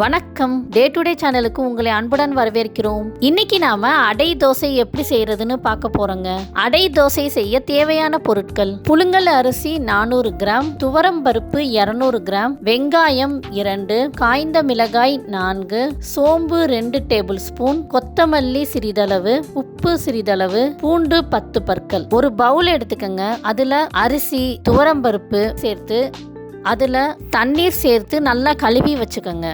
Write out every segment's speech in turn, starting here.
வணக்கம். Day to day சேனலுக்கு உங்களை அன்புடன் வரவேற்கிறோம். இன்னைக்கு நாம அடை தோசை எப்படி செய்யறதுன்னு பார்க்க போறோங்க. அடை தோசை செய்ய தேவையான பொருட்கள்: புழுங்கல் அரிசி 400 கிராம், துவரம் பருப்பு 200 கிராம், வெங்காயம் 2, காய்ந்த மிளகாய் 4, சோம்பு 2 டேபிள் ஸ்பூன், கொத்தமல்லி சிறிதளவு, உப்பு சிறிதளவு, பூண்டு 10 பற்கள். ஒரு பவுல் எடுத்துக்கங்க. அதுல அரிசி, துவரம் பருப்பு சேர்த்து அதுல தண்ணீர் சேர்த்து நல்லா கழுவி வச்சுக்கோங்க.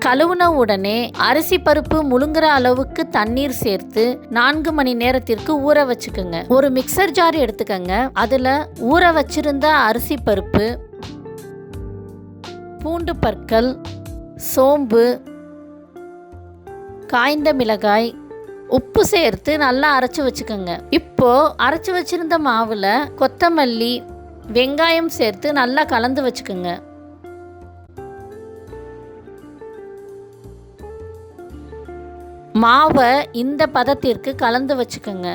கழுவுன உடனே அரிசி பருப்பு முழுங்குற அளவுக்கு தண்ணீர் சேர்த்து 4 மணி நேரத்திற்கு ஊற வச்சுக்கோங்க. ஒரு மிக்சர் ஜார் எடுத்துக்கங்க. அதுல ஊற வச்சிருந்த அரிசி பருப்பு, பூண்டு பற்கள், சோம்பு, காய்ந்த மிளகாய், உப்பு சேர்த்து நல்லா அரைச்சு வச்சுக்கோங்க. இப்போ அரைச்சு வச்சிருந்த மாவுல கொத்தமல்லி, வெங்காயம் சேர்த்து நல்லா கலந்து வச்சுக்கோங்க. மாவை இந்த பதத்திற்கு கலந்து வச்சுக்கோங்க.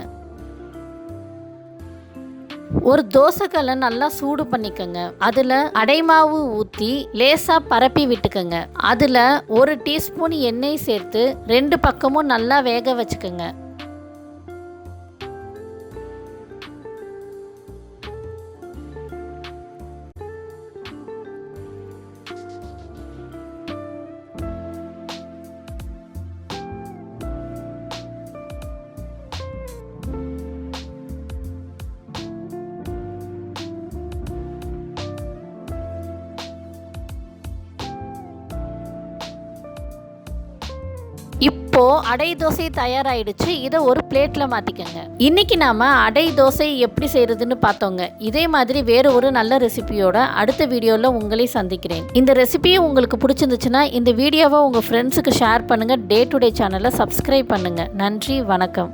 ஒரு தோசைக்கல்லை நல்லா சூடு பண்ணிக்கோங்க. அதில் அடைமாவு ஊற்றி லேசாக பரப்பி விட்டுக்கோங்க. அதில் 1 டீஸ்பூன் எண்ணெய் சேர்த்து 2 பக்கமும் நல்லா வேக வச்சுக்கோங்க. இப்போ அடை தோசை தயாராகிடுச்சு. இதை ஒரு பிளேட்டில் மாற்றிக்கோங்க. இன்னைக்கு நாம அடை தோசை எப்படி செய்யறதுன்னு பார்த்தோங்க. இதே மாதிரி வேறு ஒரு நல்ல ரெசிபியோட அடுத்த வீடியோவில் உங்களை சந்திக்கிறேன். இந்த ரெசிபியை உங்களுக்கு பிடிச்சிருந்துச்சுன்னா இந்த வீடியோவை உங்கள் ஃப்ரெண்ட்ஸுக்கு ஷேர் பண்ணுங்கள். டே டு டே சேனலை சப்ஸ்கிரைப் பண்ணுங்கள். நன்றி, வணக்கம்.